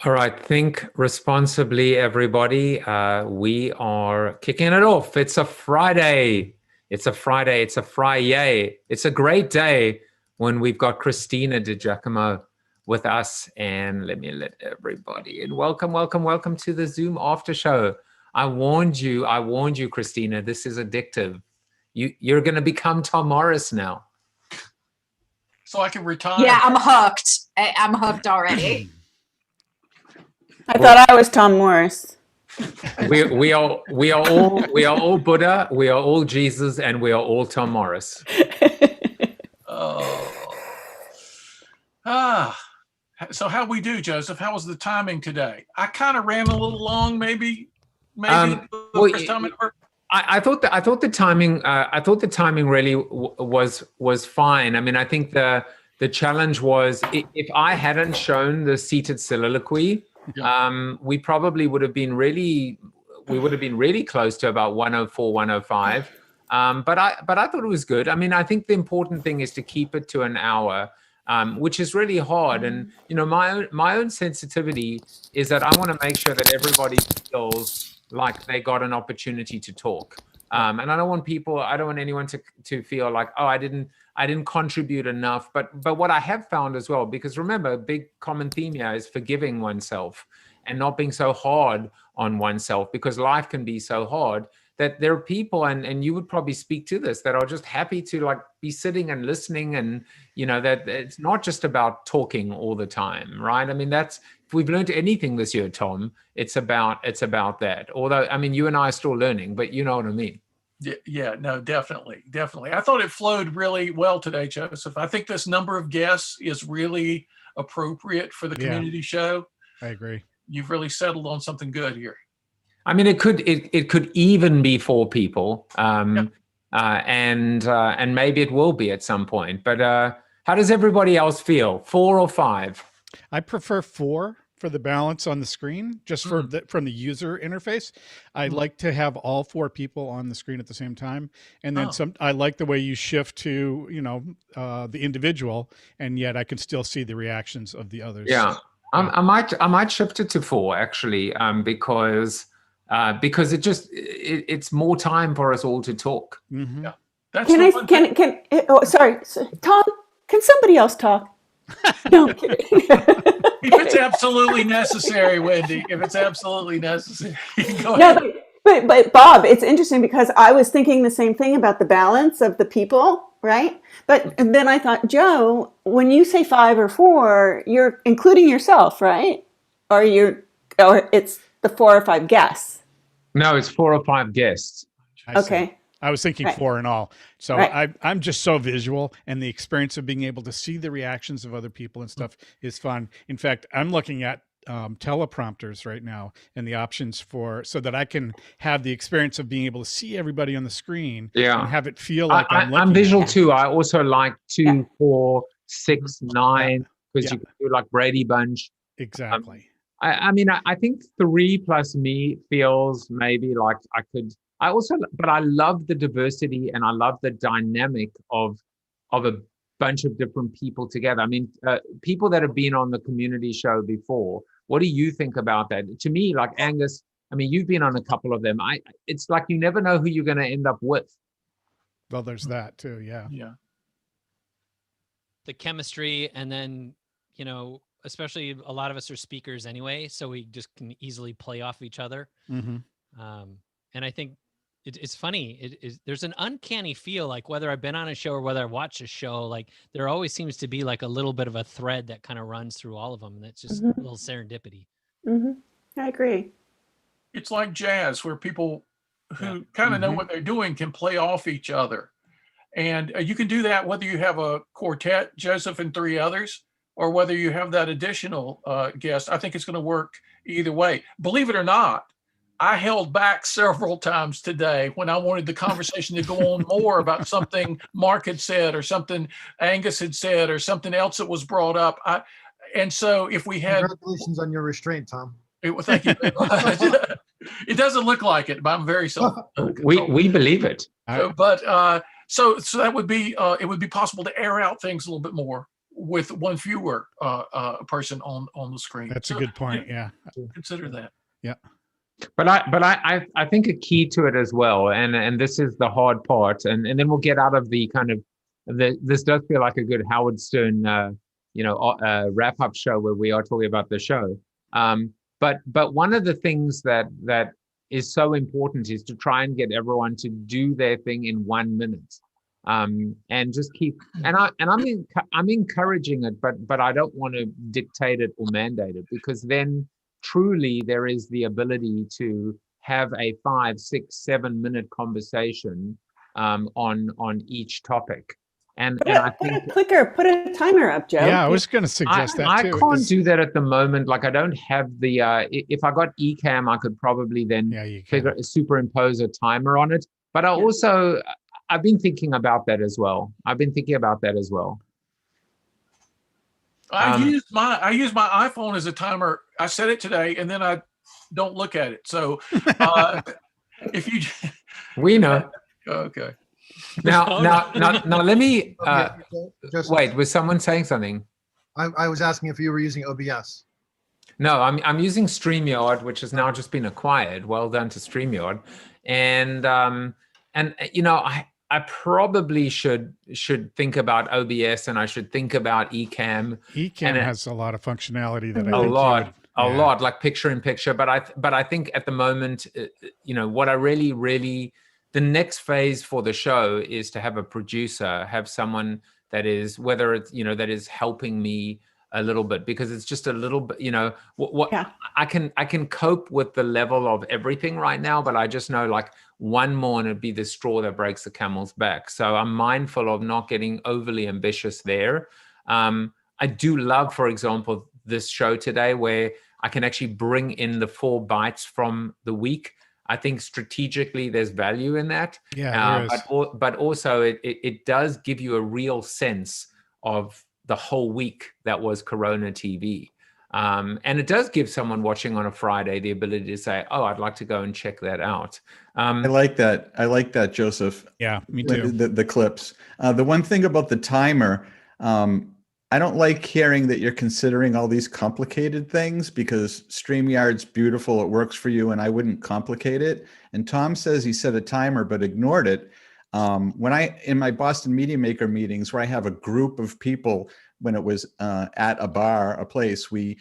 All right, think responsibly, everybody. We are kicking it off. It's a Friday. It's a Friday. It's a Friday. It's a great day when we've got Christina Di Giacomo with us. And let everybody in. Welcome, welcome, welcome to the Zoom after show. I warned you, Christina. This is addictive. You're going to become Tom Morris now. So I can retire. Yeah, I'm hooked. I'm hooked already. I thought I was Tom Morris. We are all Buddha, we are all Jesus, and we are all Tom Morris. So how we do, Joseph? How was the timing today? I kind of ran a little long, maybe the first time ever. I thought the timing really was fine. I mean, I think the challenge was if I hadn't shown the seated soliloquy. Yeah. We probably would have been really close to about 104, 105. But I thought it was good. I mean, I think the important thing is to keep it to an hour, which is really hard. And my own sensitivity is that I want to make sure that everybody feels like they got an opportunity to talk. And I don't want anyone to feel like, oh, I didn't contribute enough. But what I have found as well, because remember, a big common theme here is forgiving oneself and not being so hard on oneself, because life can be so hard that there are people, and you would probably speak to this, that are just happy to like be sitting and listening, and that it's not just about talking all the time, right? I mean, if we've learned anything this year, Tom, it's about that. Although, I mean, you and I are still learning, but you know what I mean. Yeah, no, definitely. I thought it flowed really well today, Joseph. I think this number of guests is really appropriate for the community show. I agree. You've really settled on something good here. I mean, it could even be 4 people, and maybe it will be at some point. But how does everybody else feel? 4 or 5? I prefer 4 for the balance on the screen, just from the user interface. I like to have all 4 people on the screen at the same time, and then I like the way you shift to the individual, and yet I can still see the reactions of the others. Yeah, I might shift it to 4 actually, because it's more time for us all to talk. Mm-hmm. Yeah, that's sorry, Tom, can somebody else talk? No, I'm kidding. If it's absolutely necessary, Wendy, if it's absolutely necessary, go ahead. No, but Bob, it's interesting because I was thinking the same thing about the balance of the people, right? But then I thought, Joe, when you say 5 or 4, you're including yourself, right? Or it's the 4 or 5 guests. No, it's 4 or 5 guests. Okay. I was thinking 4 in all. So I'm just so visual, and the experience of being able to see the reactions of other people and stuff is fun. In fact, I'm looking at teleprompters right now and the options so that I can have the experience of being able to see everybody on the screen and have it feel like I'm visual too. I also like 2, 4, 6, 9, because you can do like Brady Bunch. Exactly. I mean, I think 3 plus me feels maybe like I could. But I love the diversity, and I love the dynamic of a bunch of different people together. I mean, people that have been on the community show before, what do you think about that? To me, like Angus, I mean, you've been on a couple of them. It's like you never know who you're going to end up with. Well, there's that too. Yeah. Yeah. The chemistry, and then, especially a lot of us are speakers anyway, so we just can easily play off each other. Mm-hmm. And I think it's funny. There's an uncanny feel, like whether I've been on a show or whether I watch a show, like there always seems to be like a little bit of a thread that kind of runs through all of them. And that's just a little serendipity. Mm-hmm. I agree. It's like jazz, where people who kind of know what they're doing can play off each other. And you can do that whether you have a quartet, Joseph and 3 others, or whether you have that additional guest. I think it's going to work either way. Believe it or not, I held back several times today when I wanted the conversation to go on more about something Mark had said, or something Angus had said, or something else that was brought up. And so if we had... Congratulations on your restraint, Tom. Thank you very much. It doesn't look like it, but I'm very self. We believe it. So that would be it would be possible to air out things a little bit more with one fewer person on the screen. That's a good point. Yeah. Consider that. Yeah. But I think a key to it as well, and this is the hard part, and then we'll get out of the kind of this does feel like a good Howard Stern wrap up show where we are talking about the show. But one of the things that is so important is to try and get everyone to do their thing in 1 minute, and just keep. And I'm encouraging it, but I don't want to dictate it or mandate it, because then truly there is the ability to have a 5, 6, 7 minute conversation on each topic. And I think put a timer up, Joe. Yeah, I was going to suggest that too. I can't do that at the moment. Like, I don't have the. If I got Ecamm, I could probably then superimpose a timer on it. But I've been thinking about that as well. I use my iPhone as a timer. I set it today, and then I don't look at it. So if you, we know. Okay. Now, let me wait. Was someone saying something? I was asking if you were using OBS. No, I'm using StreamYard, which has now just been acquired. Well done to StreamYard, and I probably should think about OBS, and I should think about Ecamm. Ecamm has a lot of functionality that a lot, like picture in picture. But I think at the moment, what I really the next phase for the show is to have a producer, have someone that is, whether it's, that is helping me a little bit, because it's just a little bit, I can cope with the level of everything right now, but I just know like one more and it'd be the straw that breaks the camel's back. So I'm mindful of not getting overly ambitious there. I do love, for example, this show today where I can actually bring in the 4 bites from the week. I think strategically there's value in that. Yeah, but also it does give you a real sense of the whole week that was Corona TV. And it does give someone watching on a Friday the ability to say, oh, I'd like to go and check that out. I like that, Joseph. Yeah, me too. The clips. The one thing about the timer, I don't like hearing that you're considering all these complicated things, because StreamYard's beautiful. It works for you, and I wouldn't complicate it. And Tom says he set a timer but ignored it. In my Boston Media Maker meetings, where I have a group of people, when it was at a bar, a place, we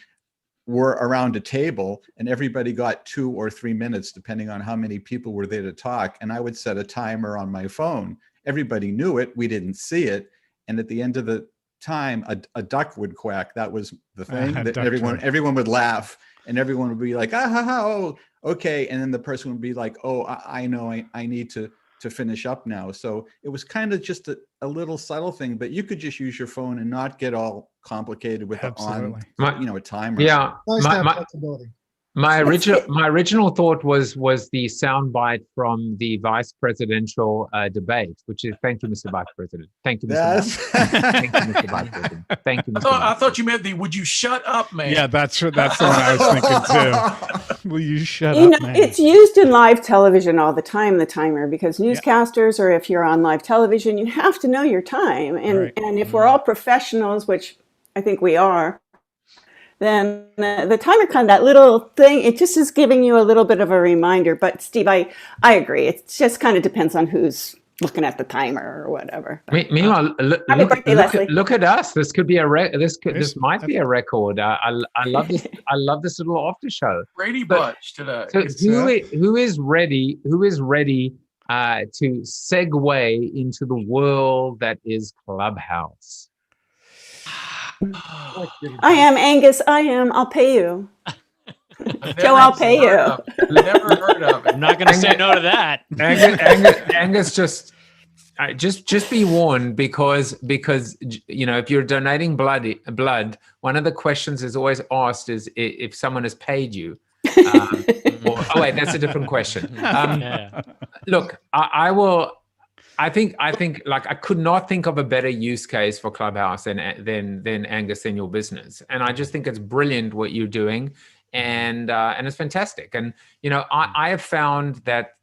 were around a table and everybody got 2 or 3 minutes, depending on how many people were there to talk. And I would set a timer on my phone. Everybody knew it. We didn't see it. And at the end of the time, a duck would quack. That was the thing that everyone would laugh, and everyone would be like, oh, okay. And then the person would be like, oh, I know I need to finish up now. So it was kind of just a little subtle thing, but you could just use your phone and not get all complicated with a timer. Yeah. Nice to have flexibility. My original thought was the soundbite from the vice presidential debate, which is "Thank you, Mr. Vice President. Thank you, Mr. Vice President. Thank you, Mr. Vice President. Thank you, Mr. I thought you meant the "Would you shut up, man?" Yeah, that's the one I was thinking too. Will you shut up, man? It's used in live television all the time, the timer, because newscasters, or if you're on live television, you have to know your time. And if we're all professionals, which I think we are, then the timer, kind of that little thing, it just is giving you a little bit of a reminder. But Steve, I agree. It just kind of depends on who's looking at the timer or whatever. Meanwhile, look at us. This could be this might be a record. I love this. I love this little after show. Brady Bunch today. So who is ready? Who is ready to segue into the world that is Clubhouse? I am Angus. I am. I'll pay you. Joe, I'll pay you. Never heard of it. I'm not going to say no to that. Angus, just be warned, because if you're donating blood, one of the questions is always asked is if someone has paid you. Wait, that's a different question. Look, I think like I could not think of a better use case for Clubhouse than Angus in your business, and I just think it's brilliant what you're doing, and it's fantastic. And I have found that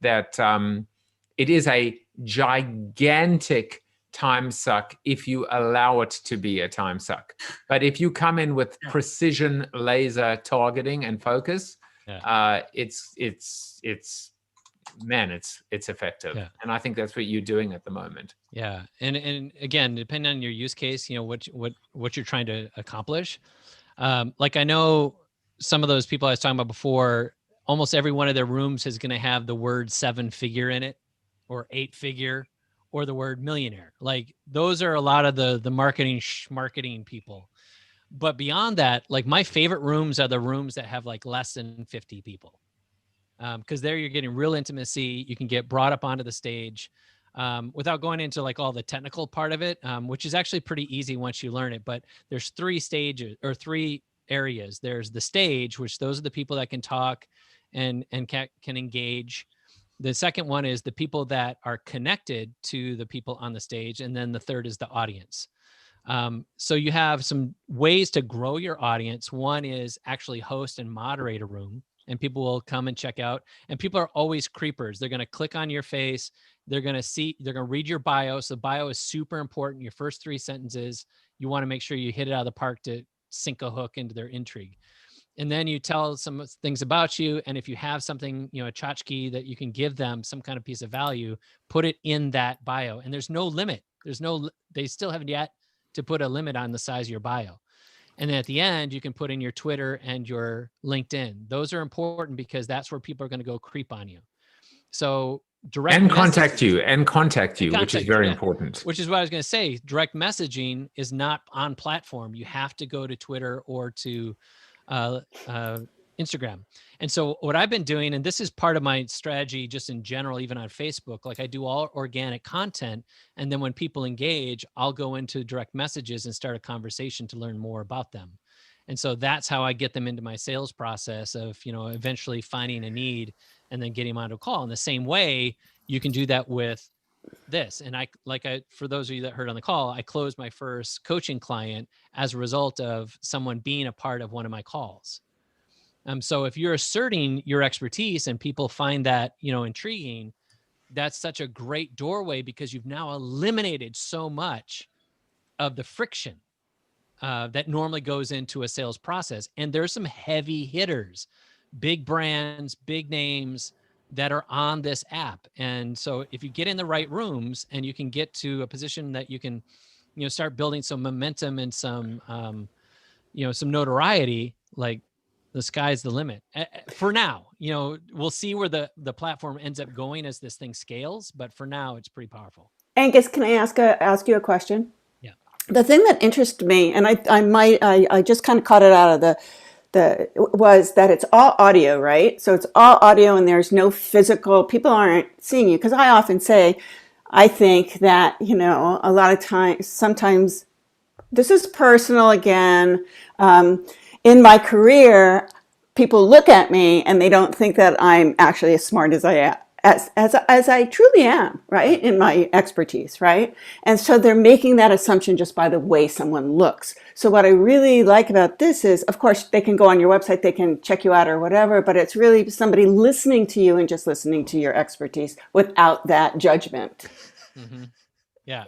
it is a gigantic time suck if you allow it to be a time suck. But if you come in with precision laser targeting and focus, it's effective. Yeah. And I think that's what you're doing at the moment. Yeah. And again, depending on your use case, what you're trying to accomplish. Like I know some of those people I was talking about before, almost every one of their rooms is going to have the word 7-figure in it, or 8-figure, or the word millionaire. Like those are a lot of the marketing people. But beyond that, like my favorite rooms are the rooms that have like less than 50 people. Because there you're getting real intimacy. You can get brought up onto the stage without going into like all the technical part of it, which is actually pretty easy once you learn it. But there's 3 stages or 3 areas. There's the stage, which those are the people that can talk and can engage. The second one is the people that are connected to the people on the stage. And then the third is the audience. So you have some ways to grow your audience. One is actually host and moderate a room, and people will come and check out. And people are always creepers. They're going to click on your face. They're going to read your bio. So the bio is super important. Your first 3 sentences, you want to make sure you hit it out of the park to sink a hook into their intrigue. And then you tell some things about you. And if you have something, a tchotchke that you can give them, some kind of piece of value, put it in that bio. And there's no limit. They still haven't yet to put a limit on the size of your bio. And then at the end, you can put in your Twitter and your LinkedIn. Those are important because that's where people are going to go creep on you. So contact you, which is very important. Which is what I was going to say. Direct messaging is not on platform. You have to go to Twitter or to Instagram. And so what I've been doing, and this is part of my strategy just in general, even on Facebook, like I do all organic content. And then when people engage, I'll go into direct messages and start a conversation to learn more about them. And so that's how I get them into my sales process of, eventually finding a need and then getting them onto a call. In the same way, you can do that with this. And for those of you that heard on the call, I closed my first coaching client as a result of someone being a part of one of my calls. So if you're asserting your expertise and people find that, intriguing, that's such a great doorway because you've now eliminated so much of the friction that normally goes into a sales process. And there's some heavy hitters, big brands, big names that are on this app. And so if you get in the right rooms and you can get to a position that you can, start building some momentum and some, some notoriety, like the sky's the limit for now. We'll see where the platform ends up going as this thing scales, but for now it's pretty powerful. Angus, can I ask you a question? Yeah. The thing that interests me, and I just kind of caught it out of was that it's all audio, right? So it's all audio and there's no physical, people aren't seeing you. Because I often say, I think that, a lot of times, sometimes this is personal again. In my career, people look at me and they don't think that I'm actually as smart as I am, as I truly am, right? In my expertise, right? And so they're making that assumption just by the way someone looks. So what I really like about this is, of course, they can go on your website, they can check you out or whatever, but it's really somebody listening to you and just listening to your expertise without that judgment. Mm-hmm. Yeah.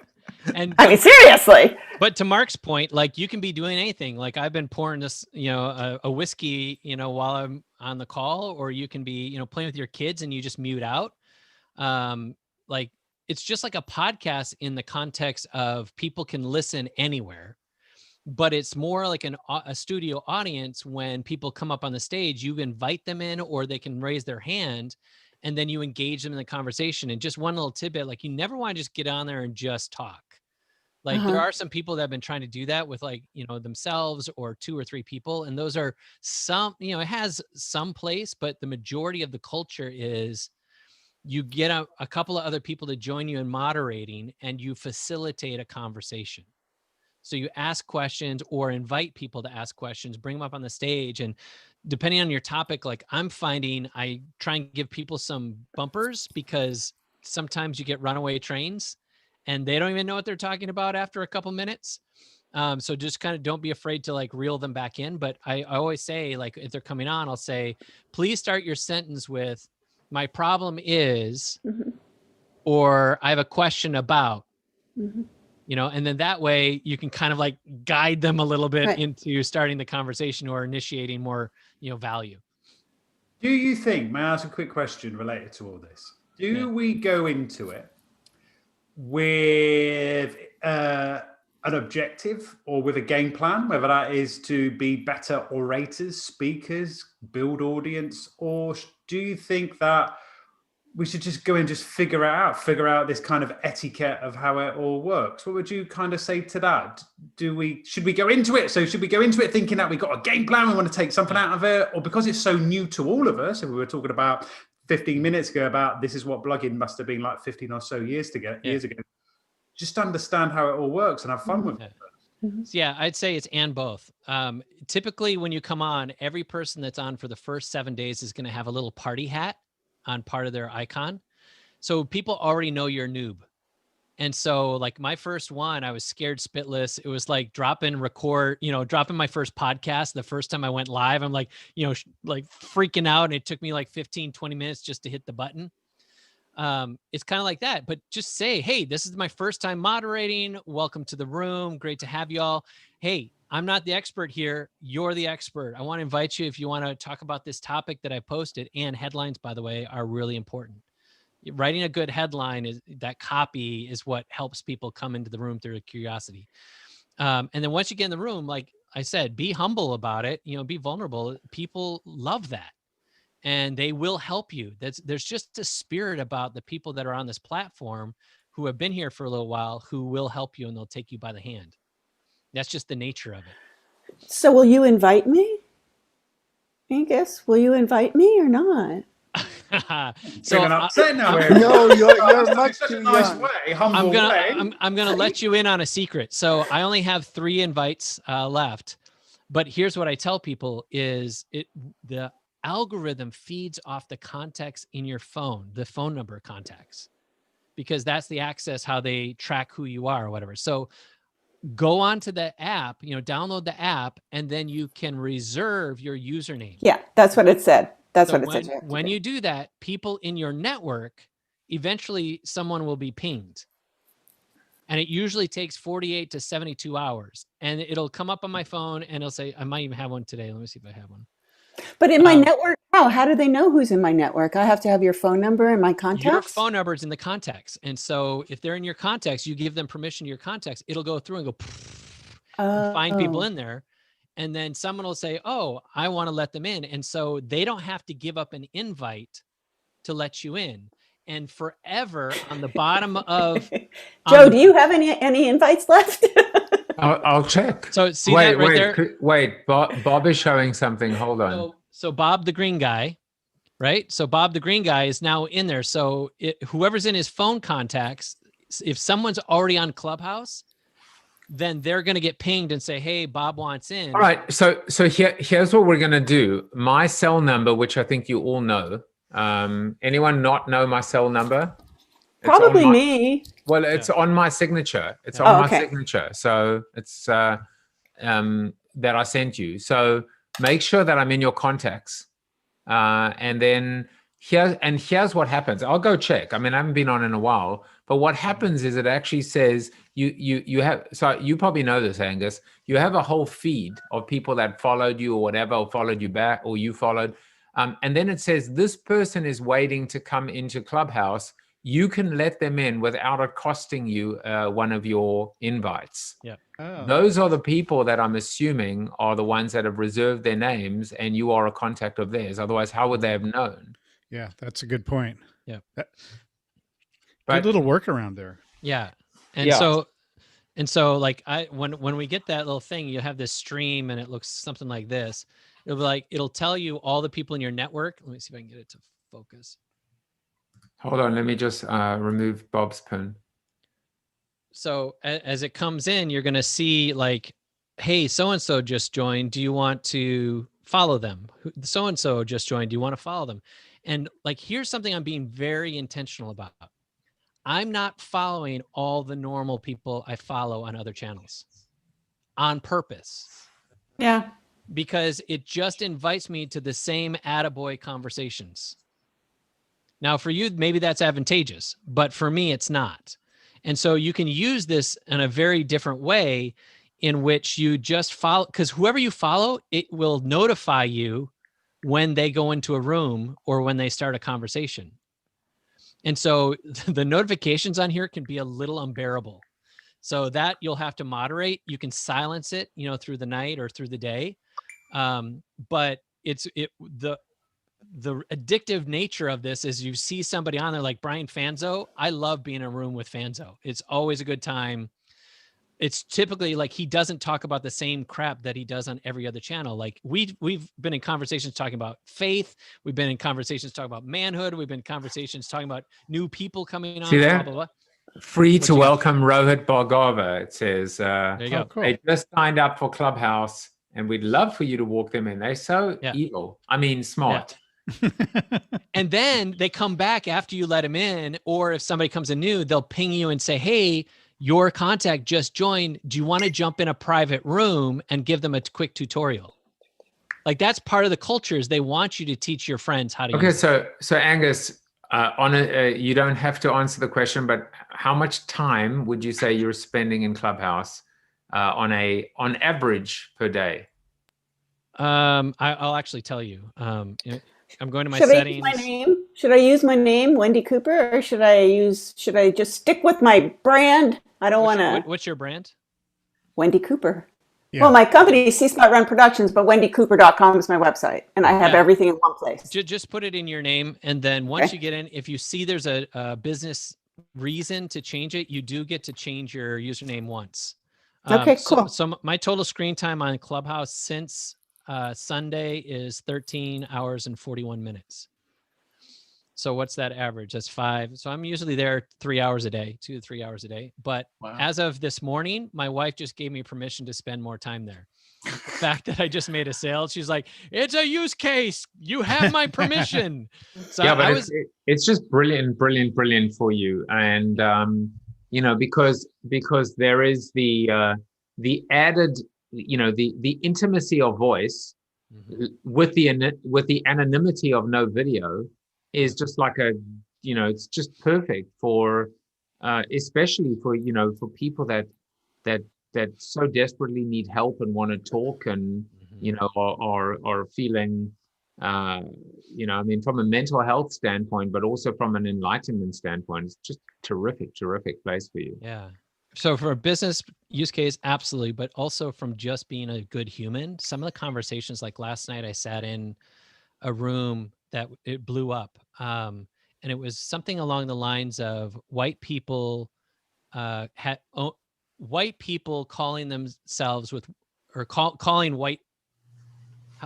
And I mean, seriously. But to Mark's point, like you can be doing anything. Like I've been pouring this, a whiskey, while I'm on the call, or you can be, playing with your kids and you just mute out. Like it's just like a podcast in the context of people can listen anywhere, but it's more like a studio audience. When people come up on the stage, you invite them in, or they can raise their hand. And then you engage them in the conversation. And just one little tidbit, like you never want to just get on there and just talk. Like there are some people that have been trying to do that with themselves or 2 or 3 people. And those are some, it has some place, but the majority of the culture is you get a couple of other people to join you in moderating and you facilitate a conversation. So you ask questions or invite people to ask questions, bring them up on the stage. And depending on your topic, like I'm finding I try and give people some bumpers because sometimes you get runaway trains and they don't even know what they're talking about after a couple minutes. So just kind of don't be afraid to like reel them back in. But I always say, like, if they're coming on, I'll say, please start your sentence with my problem is, or I have a question about. and then that way you can kind of like guide them a little bit Right. into starting the conversation or initiating more, value. Do you think, may I ask a quick question related to all this? Do we go into it with an objective or with a game plan, whether that is to be better orators, speakers, build audience, or do you think that we should just go and just figure out this kind of etiquette of how it all works? What would you kind of say to that? Should we go into it? So should we go into it thinking that we've got a game plan, we want to take something out of it, or because it's so new to all of us, and we were talking about 15 minutes ago about this is what blogging must have been like 15 or so years ago, just understand how it all works and have fun with it. Yeah, I'd say it's and both. Typically when you come on, every person that's on for the first 7 days is going to have a little party hat on part of their icon. So people already know you're a noob. And so like my first one, I was scared spitless. It was like dropping my first podcast. The first time I went live, I'm like, like freaking out. And it took me like 15, 20 minutes just to hit the button. It's kind of like that, but just say, hey, this is my first time moderating. Welcome to the room. Great to have y'all. Hey, I'm not the expert here. You're the expert. I want to invite you if you want to talk about this topic that I posted. And headlines, by the way, are really important. Writing a good headline that copy is what helps people come into the room through curiosity. And then once you get in the room, like I said, be humble about it, be vulnerable. People love that. And they will help you. There's just a spirit about the people that are on this platform who have been here for a little while, who will help you and they'll take you by the hand. That's just the nature of it. So will you invite me? Angus, will you invite me or not? So no, you're much too young. I'm gonna let you in on a secret. So I only have 3 invites left, but here's what I tell people: is the algorithm feeds off the contacts in your phone, the phone number contacts, because that's the access how they track who you are or whatever. So go onto the app, download the app, and then you can reserve your username. Yeah, that's what it said. That's what it said. When you do that, people in your network, eventually someone will be pinged. And it usually takes 48 to 72 hours. And it'll come up on my phone and it'll say, I might even have one today. Let me see if I have one. But in my network, how do they know who's in my network? I have to have your phone number and my contacts? Your phone number is in the contacts. And so if they're in your contacts, you give them permission to your contacts, it'll go through and go and find people in there. And then someone will say, oh, I want to let them in. And so they don't have to give up an invite to let you in. And forever on the bottom of... Joe, do you have any invites left? I'll check. So see that right there? Wait, Bob is showing something. Hold on. So Bob the green guy, right? So Bob the green guy is now in there. So whoever's in his phone contacts, if someone's already on Clubhouse, then they're going to get pinged and say, hey, Bob wants in. All right. So here's what we're going to do. My cell number, which I think you all know. Anyone not know my cell number? Probably me. Well, it's on my signature. It's on my signature. So it's that I sent you. So make sure that I'm in your contacts. And then here's what happens. I'll go check. I mean, I haven't been on in a while, but what happens is it actually says you have, so you probably know this, Angus, you have a whole feed of people that followed you or whatever, or followed you back, or you followed. And then it says, this person is waiting to come into Clubhouse. You can let them in without it costing you one of your invites. Yeah. Oh. Those are the people that I'm assuming are the ones that have reserved their names, and you are a contact of theirs. Otherwise, how would they have known? Yeah, that's a good point. Yeah. Good little workaround there. Yeah. And so like when we get that little thing, you have this stream and it looks something like this. It'll tell you all the people in your network. Let me see if I can get it to focus. Hold on, let me just remove Bob's pin. So as it comes in, you're going to see like, hey, so-and-so just joined. Do you want to follow them? So-and-so just joined. Do you want to follow them? And like, here's something I'm being very intentional about. I'm not following all the normal people I follow on other channels on purpose. Yeah. Because it just invites me to the same attaboy conversations. Now, for you, maybe that's advantageous, but for me, it's not. And so you can use this in a very different way in which you just follow, because whoever you follow, it will notify you when they go into a room or when they start a conversation. And so the notifications on here can be a little unbearable. So that you'll have to moderate. You can silence it, through the night or through the day. But the addictive nature of this is you see somebody on there like Brian Fanzo. I love being in a room with Fanzo. It's always a good time. It's typically like he doesn't talk about the same crap that he does on every other channel. Like we've been in conversations talking about faith. We've been in conversations talking about manhood. We've been in conversations talking about new people coming on. See there? Blah, blah, blah. Free to welcome Rohit Bhargava. It says, there you go. Cool. they just signed up for Clubhouse and we'd love for you to walk them in. They're so evil. I mean, smart. Yeah. And then they come back after you let them in, or if somebody comes in new, they'll ping you and say, hey, your contact just joined. Do you want to jump in a private room and give them a quick tutorial? Like that's part of the culture is they want you to teach your friends how to use it. So Angus, you don't have to answer the question, but how much time would you say you're spending in Clubhouse on average per day? I'll actually tell you. I'm going to my Should settings. I use my name? Should I use my name, Wendy Cooper, or should I just stick with my brand? I don't want to. What's your brand? Wendy Cooper. Yeah. Well, my company is C-Spot Run Productions, but wendycooper.com is my website, and I have everything in one place. Just put it in your name, and then once you get in, if you see there's a business reason to change it, you do get to change your username once. Okay, cool. So my total screen time on Clubhouse since Sunday is 13 hours and 41 minutes. So what's that average? That's 5. So I'm usually there 3 hours a day, 2 to 3 hours a day. But as of this morning, my wife just gave me permission to spend more time there. The fact that I just made a sale, she's like, it's a use case. You have my permission. So yeah, but it's just brilliant for you. And, because there is the added, the intimacy of voice with the anonymity of no video is just like it's just perfect for, especially for people that so desperately need help and want to talk and, are feeling, I mean, from a mental health standpoint, but also from an enlightenment standpoint, it's just terrific place for you. Yeah. So for a business use case, absolutely. But also from just being a good human, some of the conversations, like last night, I sat in a room that it blew up. And it was something along the lines of white people calling themselves calling white,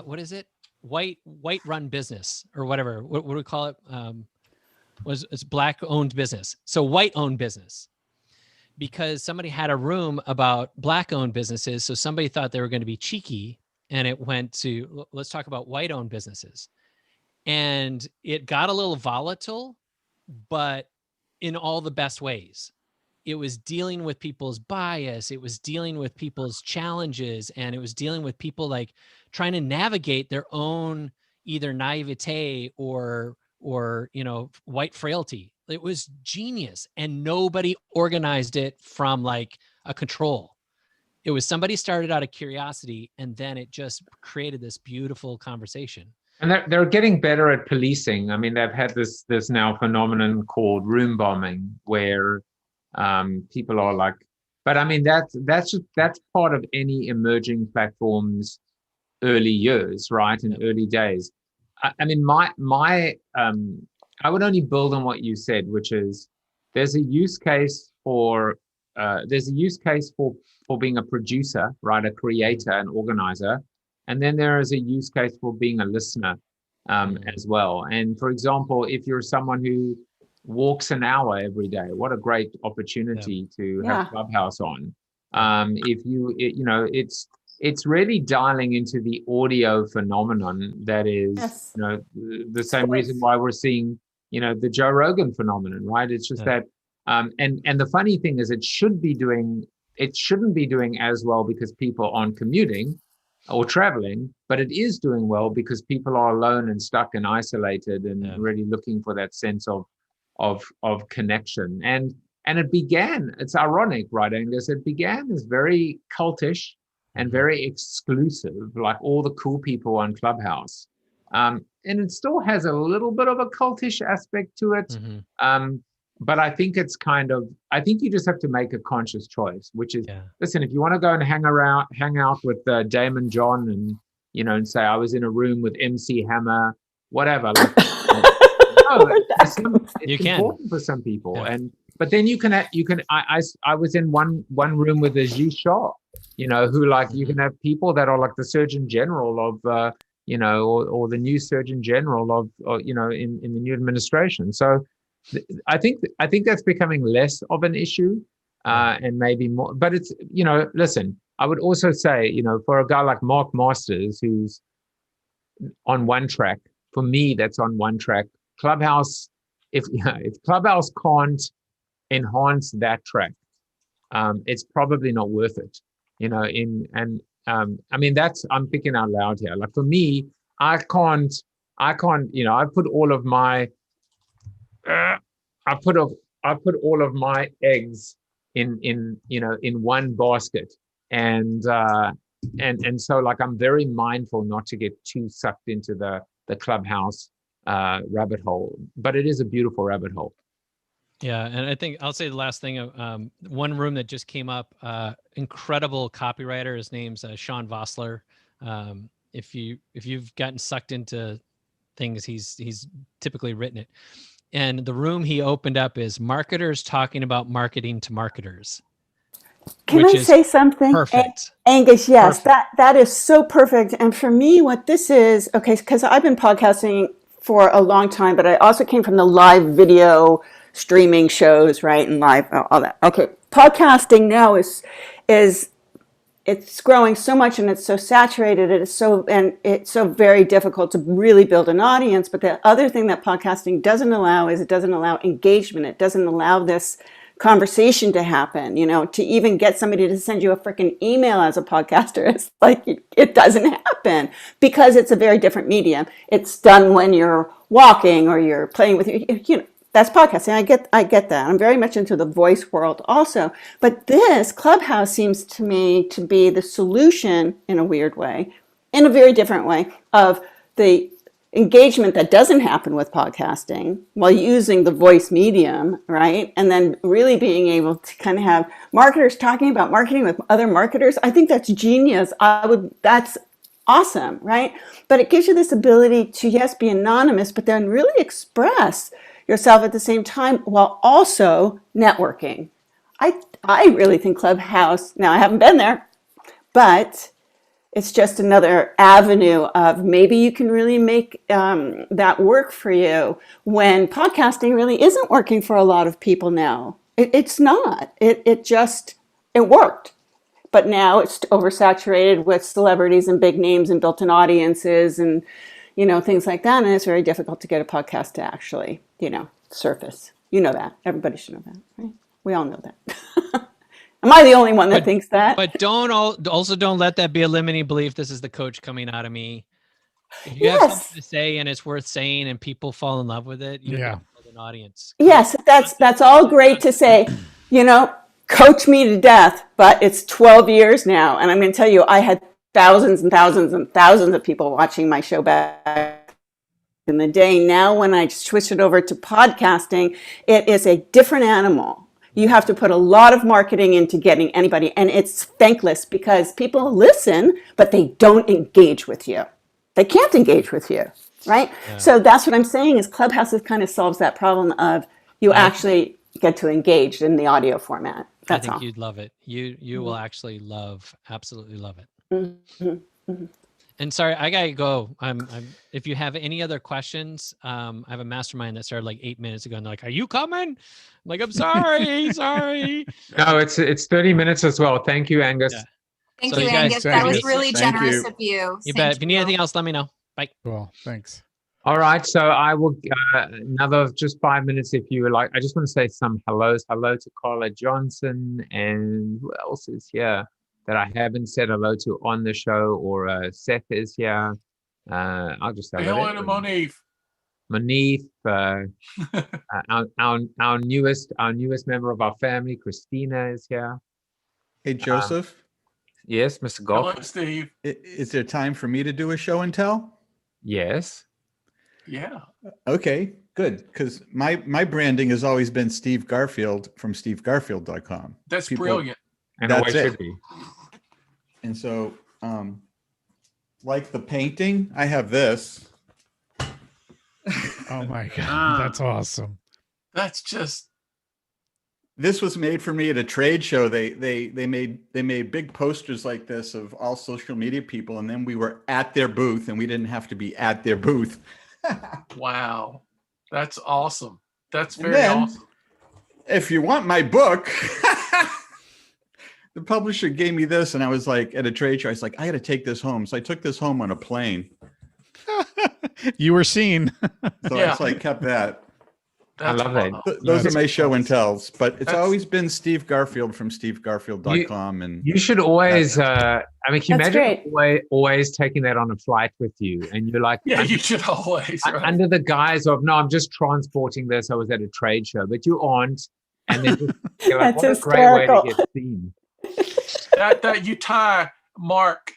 what is it? White run business or whatever. What do we call it? It's black owned business. So white owned business. Because somebody had a room about black owned businesses. So somebody thought they were going to be cheeky and it went to, let's talk about white owned businesses. And it got a little volatile, but in all the best ways. It was dealing with people's bias. It was dealing with people's challenges. And it was dealing with people like trying to navigate their own either naivete or white frailty. It was genius, and nobody organized it from like a control. It was somebody started out of curiosity, and then it just created this beautiful conversation. And they're getting better at policing. I mean, they've had this now phenomenon called room bombing, where people are like, but I mean that's part of any emerging platform's early years, right? In early days. I mean, I would only build on what you said, which is there's a use case for being a producer, right? A creator, an organizer. And then there is a use case for being a listener as well. And for example, if you're someone who walks an hour every day, what a great opportunity to have Clubhouse on. It's really dialing into the audio phenomenon that is, the same reason why we're seeing, the Joe Rogan phenomenon, right? It's just that, and the funny thing is it shouldn't be doing as well because people aren't commuting or traveling, but it is doing well because people are alone and stuck and isolated and really looking for that sense of connection. And And it began, it's ironic, right, Angus? It began as very cultish and very exclusive, like all the cool people on Clubhouse. And it still has a little bit of a cultish aspect to it. But I think it's I think you just have to make a conscious choice, which is, listen, if you want to go and hang out with Damon John and, and say, I was in a room with MC Hammer, whatever. Like, it's important for some people. But then you can, I was in one room with Aziz Shah, who you can have people that are like the Surgeon General of, or the new Surgeon General of, in the new administration. So I think that's becoming less of an issue, and maybe more, but it's, listen, I would also say, for a guy like Mark Masters, who's on one track, for me, that's on one track. Clubhouse, if Clubhouse can't enhance that track, it's probably not worth it. I mean, I'm thinking out loud here. Like for me, I can't. I put all of my I put all of my eggs in one basket, and so like I'm very mindful not to get too sucked into the Clubhouse rabbit hole, but it is a beautiful rabbit hole. Yeah, and I think I'll say the last thing. One room that just came up, incredible copywriter. His name's Sean Vossler. If you've gotten sucked into things, he's typically written it. And the room he opened up is marketers talking about marketing to marketers. Can I say something? Perfect. Angus, yes, perfect. That is so perfect. And for me, what this is, okay, because I've been podcasting for a long time, but I also came from the live video streaming shows, right? And live, all that. Okay. Podcasting now is it's growing so much and it's so saturated. It's so very difficult to really build an audience. But the other thing that podcasting doesn't allow is it doesn't allow engagement. It doesn't allow this conversation to happen, to even get somebody to send you a freaking email as a podcaster. It's like, it doesn't happen because it's a very different medium. It's done when you're walking or you're playing with your, that's podcasting. I get that. I'm very much into the voice world also. But this Clubhouse seems to me to be the solution in a weird way, in a very different way, of the engagement that doesn't happen with podcasting while using the voice medium, right? And then really being able to kind of have marketers talking about marketing with other marketers. I think that's genius. That's awesome, right? But it gives you this ability to, yes, be anonymous, but then really express yourself at the same time while also networking. I really think Clubhouse, now I haven't been there, but it's just another avenue of maybe you can really make that work for you when podcasting really isn't working for a lot of people now. It's not. It worked. But now it's oversaturated with celebrities and big names and built-in audiences and, things like that. And it's very difficult to get a podcast to actually, surface. You know that. Everybody should know that, right? We all know that. Am I the only one that thinks that? But don't let that be a limiting belief. This is the coach coming out of me. If you have something to say and it's worth saying and people fall in love with it, you build an audience. Yes, that's all great to say, coach me to death, but it's 12 years now. And I'm going to tell you, I had thousands and thousands and thousands of people watching my show back in the day. Now, when I switch it over to podcasting, it is a different animal. You have to put a lot of marketing into getting anybody, and it's thankless because people listen, but they don't engage with you. They can't engage with you, right? Yeah. So that's what I'm saying is Clubhouse kind of solves that problem of you actually get to engage in the audio format. That's I think you'd love it. You will actually absolutely love it. Mm-hmm. Mm-hmm. And sorry, I gotta go. If you have any other questions, I have a mastermind that started like 8 minutes ago, and they're like, "Are you coming?" I'm like, "I'm sorry, sorry." No, it's 30 minutes as well. Thank you, Angus. Yeah. Thank you, Angus. That was really generous of you. You bet. If you need anything else, let me know. Bye. Cool. Thanks. All right. So I will another just 5 minutes if you would like. I just want to say some hellos. Hello to Carla Johnson, and who else is here that I haven't said hello to on the show, or Seth is here. I'll just say hello to Monique. Manif, our newest member of our family, Christina, is here. Hey, Joseph. Yes, Mr. Hello, Golf. Steve. Is there time for me to do a show and tell? Yes. Yeah. Okay, good. Because my branding has always been Steve Garfield from stevegarfield.com. That's brilliant. And That's always it. should be. And so, like the painting, I have this. Oh my God, that's awesome. That's just. This was made for me at a trade show. They made big posters like this of all social media people, and then we were at their booth, and we didn't have to be at their booth. Wow, that's awesome. That's And very then, awesome. if you want my book, the publisher gave me this, and I was like, at a trade show, I was like, I got to take this home. So I took this home on a plane. You were seen. So Yeah. I kept that. I love that. Those are my show and tells, but it's That's- always been Steve Garfield from stevegarfield.com. And You should always, I mean, can you That's imagine always taking that on a flight with you? And you're like, Yeah, you should always. Right? under the guise of, no, I'm just transporting this. I was at a trade show, but you aren't. And then you're like, That's what a great way to hysterical. get seen. that you tie Mark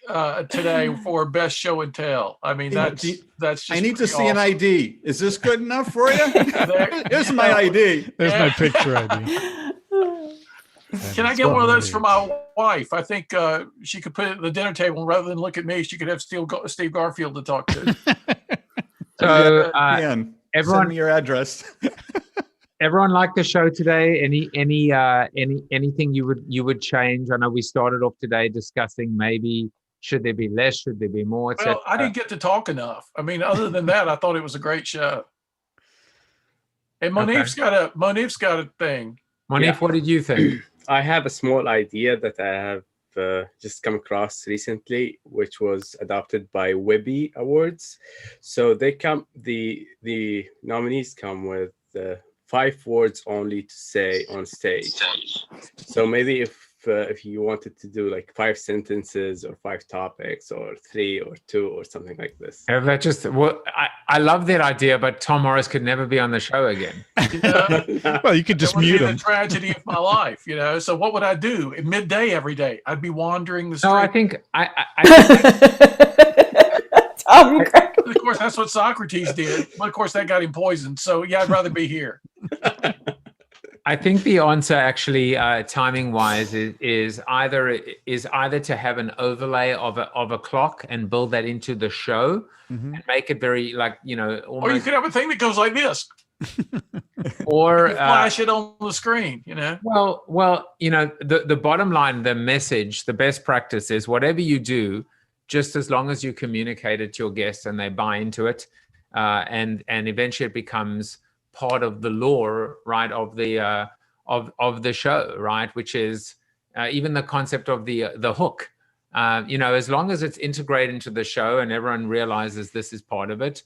today for best show and tell. I mean, that's just. I need to pretty see an awesome. ID. Is this good enough for you? Here's my Yeah. ID. There's Yeah. my picture ID. Can I get one of those for my wife? I think she could put it at the dinner table, and rather than look at me, she could have Steve Garfield to talk to. So Send everyone, me your address. everyone liked the show today. Anything you would change? I know we started off today discussing maybe should there be less, should there be more, etc. Well, I didn't get to talk enough. I mean, other than that, I thought it was a great show. And Monif's got a thing. Monif, what did you think? I have a small idea that I have just come across recently, which was adopted by Webby Awards. So the nominees come with 5 words only to say on stage. So maybe if you wanted to do like 5 sentences or 5 topics or 3 or 2 or something like this. That just I love that idea, but Tom Morris could never be on the show again. Well, you could just That would mute be him. the tragedy of my life, you know. So what would I do at midday every day? I'd be wandering the street. No, I think Tom, Of course, that's what Socrates did. But of course, that got him poisoned. So yeah, I'd rather be here. I think the answer actually, timing wise, is either to have an overlay of a clock and build that into the show and make it very like, you know, almost, Or you could have a thing that goes like this. or Flash it on the screen, you know. Well, you know, the bottom line, the message, the best practice is whatever you do, just as long as you communicate it to your guests and they buy into it, and eventually it becomes part of the lore, right, of the show, right, which is even the concept of the hook. You know, as long as it's integrated into the show and everyone realizes this is part of it.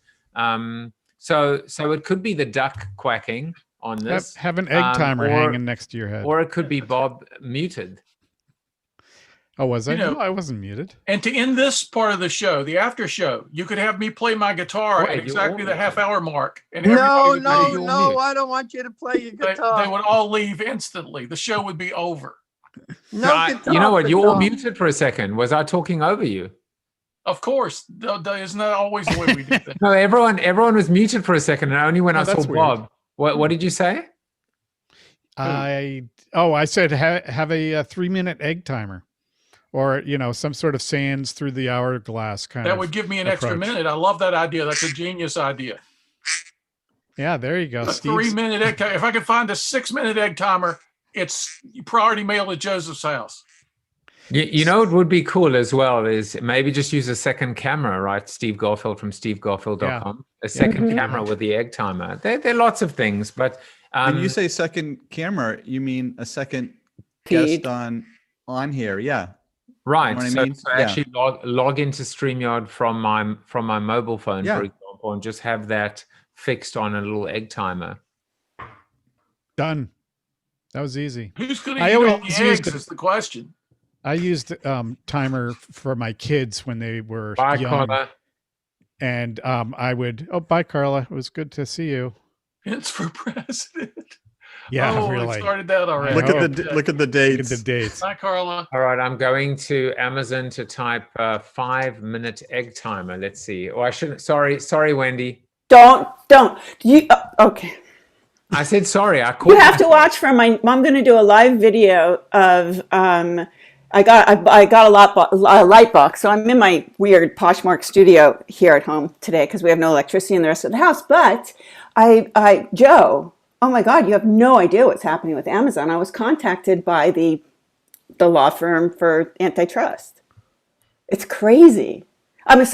So it could be the duck quacking on this. Have an egg timer hanging next to your head. Or it could be Bob muted. Oh, was I? You know, No, I wasn't muted. And to end this part of the show, the after show, you could have me play my guitar at exactly the half-hour mark. And No, everybody would I don't want you to play your guitar. They would all leave instantly. The show would be over. No guitar you know what? for You all Tom. muted for a second. Was I talking over you? Of course. Isn't that always the way we do things? No, everyone was muted for a second, and only when I saw that's weird. Bob. What did you say? I said have a 3-minute egg timer, or you know, some sort of sands through the hourglass kind of. That would give me an extra approach. minute. I love that idea. That's a genius idea. Yeah, there you go. A Steve's- 3-minute egg timer. If I could find a 6-minute egg timer, it's priority mail at Joseph's house. You know, it would be cool as well is maybe just use a second camera, right? Steve Garfield from stevegarfield.com. A second camera with the egg timer. There are lots of things, but When you say second camera, you mean a second Feed. guest on here? Yeah. right. You know what I So, mean? so Yeah. actually log into StreamYard from my mobile phone, Yeah. for example, and just have that fixed on a little egg timer. Done. That was easy. Who's going I to eat all always the used eggs is the question. I used timer for my kids when they were Bye, young. Carla. And I would, oh, bye, Carla. It was good to see you. It's for president. Yeah, oh, really. It started that already. Look at the dates. Look at the dates. Hi, Carla. All right, I'm going to Amazon to type 5-minute egg timer. Let's see. Oh, I shouldn't. Sorry, Wendy. Don't. You okay? I said sorry. I called. You have to watch for my. I'm going to do a live video of. I got a light box, so I'm in my weird Poshmark studio here at home today because we have no electricity in the rest of the house. But Joe, oh my God, you have no idea what's happening with Amazon. I was contacted by the law firm for antitrust. It's crazy. I'm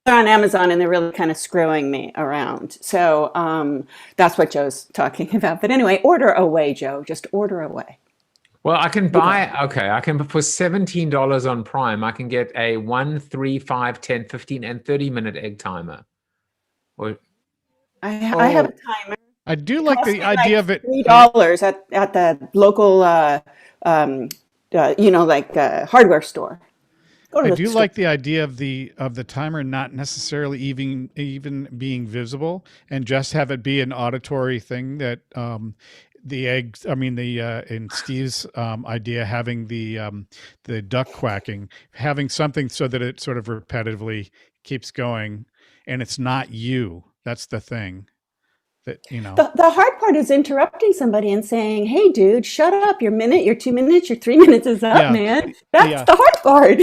on Amazon and they're really kind of screwing me around. So that's what Joe's talking about. But anyway, order away, Joe. Just order away. Well, I can buy, I can, for $17 on Prime, I can get a 1, 3, 5, 10, 15, and 30-minute egg timer. Or, I have a timer. I do like the idea of it. $3 at the local, hardware store. I do like the idea of the timer not necessarily even being visible, and just have it be an auditory thing that the eggs. I mean, in Steve's idea, having the duck quacking, having something so that it sort of repetitively keeps going, and it's not you. That's the thing. That, the hard part is interrupting somebody and saying, "Hey, dude, shut up! Your minute, your 2 minutes, your 3 minutes is up, man." That's the hard part.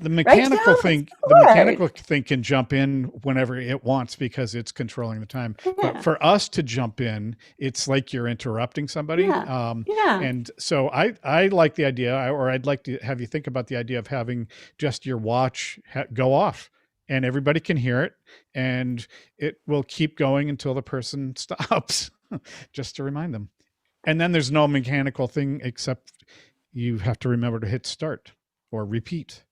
The mechanical thing can jump in whenever it wants because it's controlling the time. Yeah. But for us to jump in, it's like you're interrupting somebody. And so I like the idea, or I'd like to have you think about the idea of having just your watch go off. And everybody can hear it, and it will keep going until the person stops, just to remind them. And then there's no mechanical thing except you have to remember to hit start or repeat.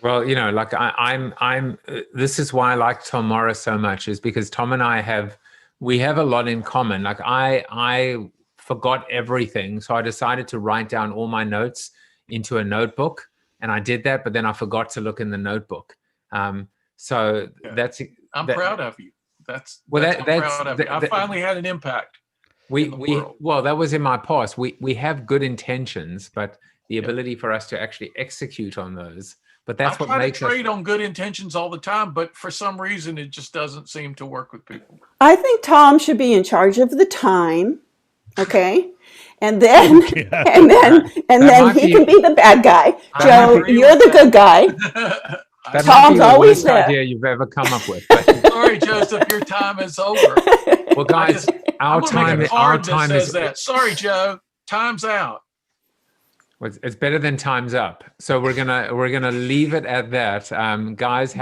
Well, like I'm. This is why I like Tom Morris so much, is because Tom and I have a lot in common. Like I forgot everything, so I decided to write down all my notes into a notebook, and I did that, but then I forgot to look in the notebook. So I'm proud of you. That's proud of you. I finally had an impact. Well, that was in my past. We have good intentions, but the ability for us to actually execute on those. But that's what makes us trade on good intentions all the time, but for some reason it just doesn't seem to work with people. I think Tom should be in charge of the time. Okay. And then he can be the bad guy. Joe, you're the good guy. That's Tom's always the worst idea you've ever come up with. Sorry, Joseph, your time is over. Well, guys, our time is that. Sorry, Joe, time's out. It's better than time's up. So we're gonna leave it at that. Guys,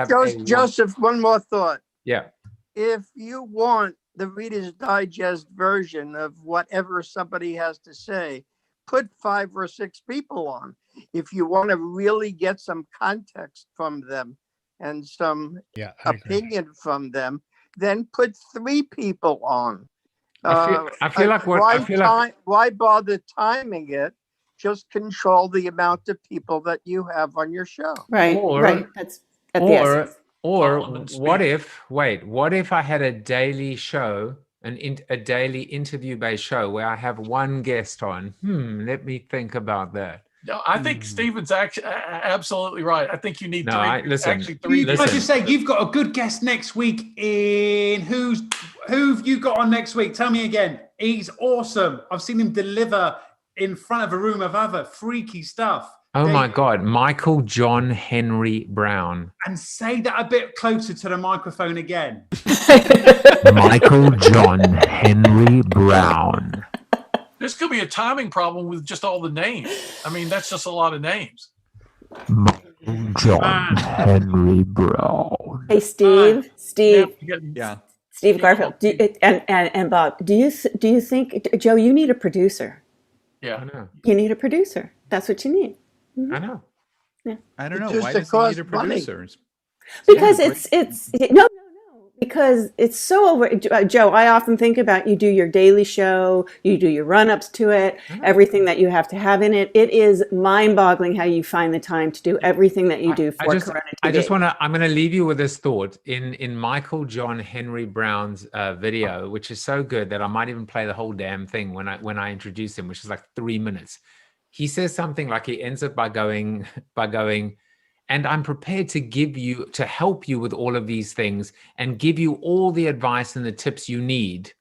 Joseph, one more thought. Yeah. If you want the Reader's Digest version of whatever somebody has to say, put 5 or 6 people on. If you want to really get some context from them and some opinion from them, then put 3 people on. Why bother timing it? Just control the amount of people that you have on your show. Right. That's at the essence. Or what if I had a daily show, a daily interview-based show where I have one guest on? Let me think about that. No, I think Stephen's actually absolutely right. I think you need 3. Can I just say, you've got a good guest next week. Who've you got on next week? Tell me again. He's awesome. I've seen him deliver in front of a room of other freaky stuff. Oh my God, Michael John Henry Brown. And say that a bit closer to the microphone again. Michael John Henry Brown. This could be a timing problem with just all the names. I mean, that's just a lot of names. Michael John Henry Brown. Hey, Steve. Yeah. Steve Garfield. And Bob, do you think, Joe, you need a producer? Yeah, I know. You need a producer. That's what you need. I know. Yeah. I don't know. Why does he need a producer? Because because it's so over. Joe, I often think about, you do your daily show, you do your run-ups to it, everything that you have to have in it. It is mind-boggling how you find the time to do everything that you do for CoronaTV. I'm going to leave you with this thought. In Michael John Henry Brown's video, which is so good that I might even play the whole damn thing when I introduce him, which is like 3 minutes. He says something like, he ends it by going, and I'm prepared to help you with all of these things and give you all the advice and the tips you need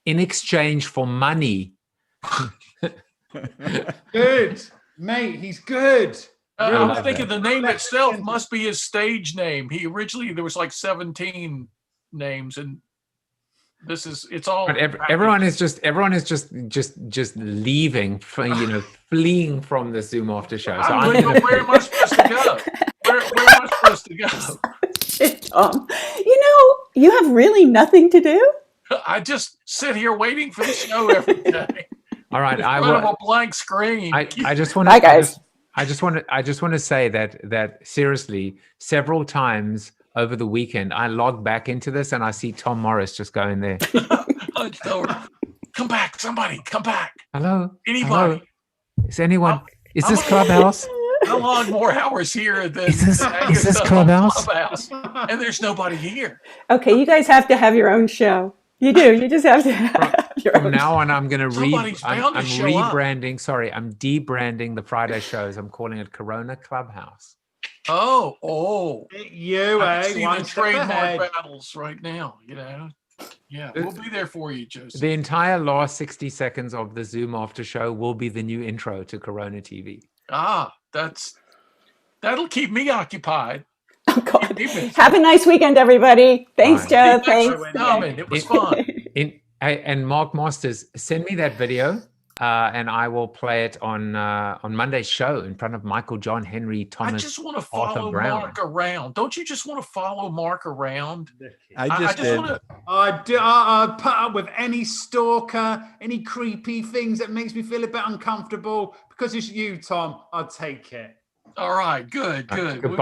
in exchange for money. Good, mate. He's good. I'm thinking the name itself must be his stage name. There was like 17 names, and it's all. But everyone is just leaving, fleeing from the Zoom after show. So where am I supposed to go? Where am I supposed to go? Tom, you have really nothing to do. I just sit here waiting for the show every day. All right, I have a blank screen. I just want to. Bye, guys. I just want to say that seriously, several times over the weekend, I log back into this and I see Tom Morris just going there. Come back, somebody, come back. Hello? Anybody? Hello? Is anyone? Is this Clubhouse? I log more hours here than is this Clubhouse? And there's nobody here. Okay, you guys have to have your own show. You do. You just have to have your own From now on, I'm going to I'm rebranding. Sorry, I'm debranding the Friday shows. I'm calling it Corona Clubhouse. Oh. You, I see the trademark battles right now, Yeah, we'll be there for you, Joseph. The entire last 60 seconds of the Zoom after show will be the new intro to Corona TV. That'll keep me occupied. Oh, God. Have a nice weekend, everybody. Thanks, Joe. Thanks. It was fun. And Mark Masters, send me that video, and I will play it on Monday's show in front of Michael John Henry Thomas. I just want to follow Mark around. Don't you just want to follow Mark around? I just did. I put up with any stalker, any creepy things that makes me feel a bit uncomfortable. Because it's you, Tom. I'll take it. All right. Good. Goodbye.